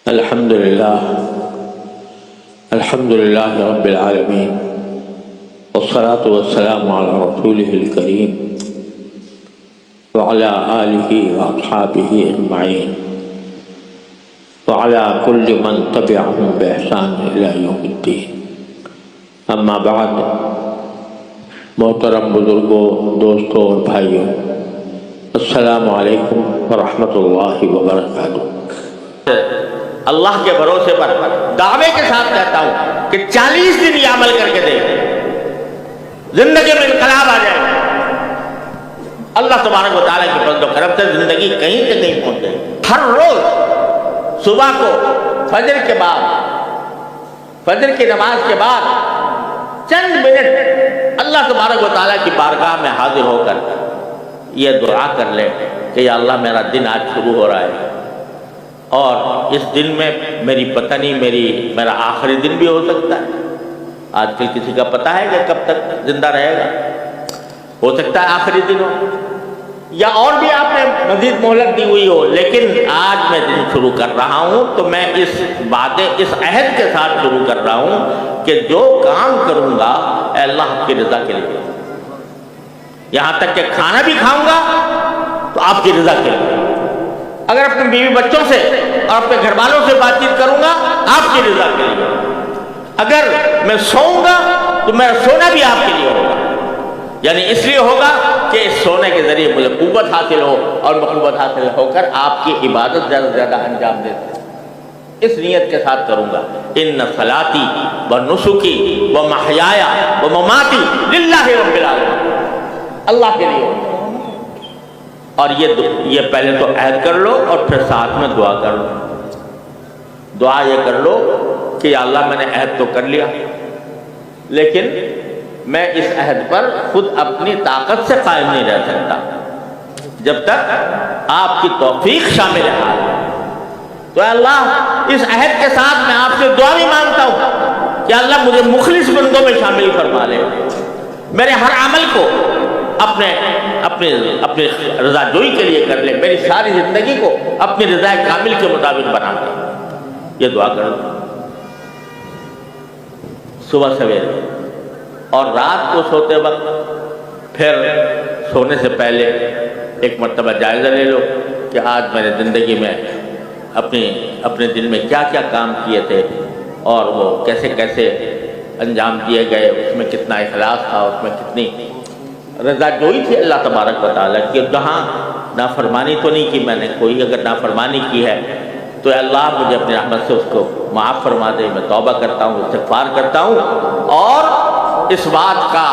الحمد لله رب العالمين والصلاة والسلام على رسوله الكريم وعلى آله وأصحابه أجمعين وعلى كل من تبعهم بإحسان إلى يوم الدين. اما بعد، محترم بزرگوں، دوستوں اور بھائیوں، السلام علیکم ورحمۃ اللہ وبرکاتہ۔ اللہ کے بھروسے پر دعوے کے ساتھ کہتا ہوں کہ 40 دن یہ عمل کر کے دیکھ، زندگی میں انقلاب آ جائے گا۔ اللہ تبارک و تعالیٰ کی فضل و کرم سے زندگی کہیں سے کہیں پہنچ جائے گی۔ ہر روز صبح کو فجر کے بعد، فجر کی نماز کے بعد چند منٹ اللہ تبارک و تعالیٰ کی بارگاہ میں حاضر ہو کر یہ دعا کر لے کہ یا اللہ میرا دن آج شروع ہو رہا ہے، اور اس دن میں میری پتہ نہیں میرا آخری دن بھی ہو سکتا ہے۔ آج کل کسی کا پتہ ہے کہ کب تک زندہ رہے گا، ہو سکتا ہے آخری دن ہو یا اور بھی آپ نے مزید مہلت دی ہوئی ہو، لیکن آج میں دن شروع کر رہا ہوں تو میں اس عہد کے ساتھ شروع کر رہا ہوں کہ جو کام کروں گا اے اللہ آپ کی رضا کے لیے، یہاں تک کہ کھانا بھی کھاؤں گا تو آپ کی رضا کے لیے، اگر اپنے بیوی بچوں سے اور اپنے گھر والوں سے بات چیت کروں گا آپ کی رضا کے لیے، اگر میں سوؤں گا تو میرا سونا بھی آپ کے لیے ہوگا، یعنی اس لیے ہوگا کہ اس سونے کے ذریعے مجھے قوت حاصل ہو اور میں قوت حاصل ہو کر آپ کی عبادت زیادہ سے زیادہ انجام دے سکوں۔ اس نیت کے ساتھ کروں گا، ان صلاتی و نسکی و محیایا و مماتی للہ رب العالمین، اللہ کے لیے ہوگا۔ اور یہ پہلے تو عہد کر لو اور پھر ساتھ میں دعا کر لو۔ دعا یہ کر لو کہ یا اللہ میں نے عہد تو کر لیا، لیکن میں اس عہد پر خود اپنی طاقت سے قائم نہیں رہ سکتا جب تک آپ کی توفیق شامل ہے۔ تو اے اللہ اس عہد کے ساتھ میں آپ سے دعا بھی مانگتا ہوں کہ اللہ مجھے مخلص بندوں میں شامل فرما لے، میرے ہر عمل کو اپنے رضا جوئی کے لیے کر لے، میری ساری زندگی کو اپنی رضا کامل کے مطابق بنا دے۔ یہ دعا کرو صبح سویرے، اور رات کو سوتے وقت پھر سونے سے پہلے ایک مرتبہ جائزہ لے لو کہ آج میں نے زندگی میں اپنے دن میں کیا کیا کام کیے تھے اور وہ کیسے کیسے انجام دیے گئے، اس میں کتنا اخلاص تھا، اس میں کتنی رضا جوئی تھی اللہ تبارک و تعالیٰ کی۔ جہاں نافرمانی تو نہیں کی میں نے کوئی، اگر نافرمانی کی ہے تو اے اللہ مجھے اپنی رحمت سے اس کو معاف فرما دے۔ میں توبہ کرتا ہوں، استغفار کرتا ہوں، اور اس بات کا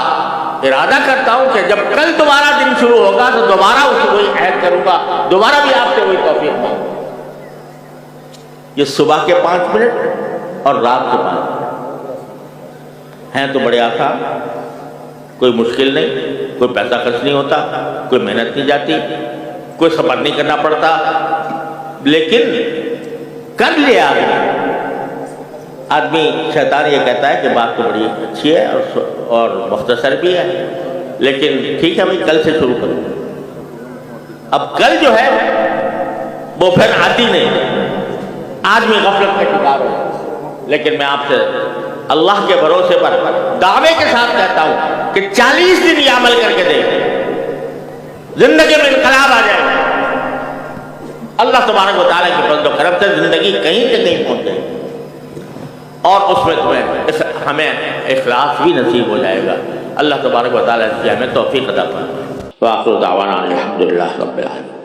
ارادہ کرتا ہوں کہ جب کل دوبارہ دن شروع ہوگا تو دوبارہ اسے وہی عہد کروں گا، دوبارہ بھی آپ سے وہی توفیق مانگوں گا۔ یہ صبح کے 5 منٹ اور رات کے 5 منٹ ہیں تو بڑے آسان، کوئی مشکل نہیں، کوئی پیسہ خرچ نہیں ہوتا، کوئی محنت نہیں جاتی، کوئی صبر نہیں کرنا پڑتا، لیکن کر لیا آدمی شیطان یہ کہتا ہے کہ بات تو بڑی اچھی ہے اور مختصر بھی ہے، لیکن ٹھیک ہے بھائی کل سے شروع کروں۔ اب کل جو ہے وہ پھر آتی نہیں، آدمی غفلت کا شکار ہو، لیکن میں آپ سے اللہ کے بھروسے پر دعوے کے ساتھ کہتا ہوں کہ 40 دن یہ عمل کر کے دیکھ، زندگی میں انقلاب آ جائے گا۔ اللہ تبارک و تعالیٰ کی فضل و کرم سے زندگی کہیں سے کہیں پہنچ جائے گی، اور اس میں ہمیں اخلاص بھی نصیب ہو جائے گا۔ اللہ تبارک و تعالیٰ اس سے ہمیں توفیق عطا فرمائے۔ وآخر دعوانا الحمد للہ رب العالمین۔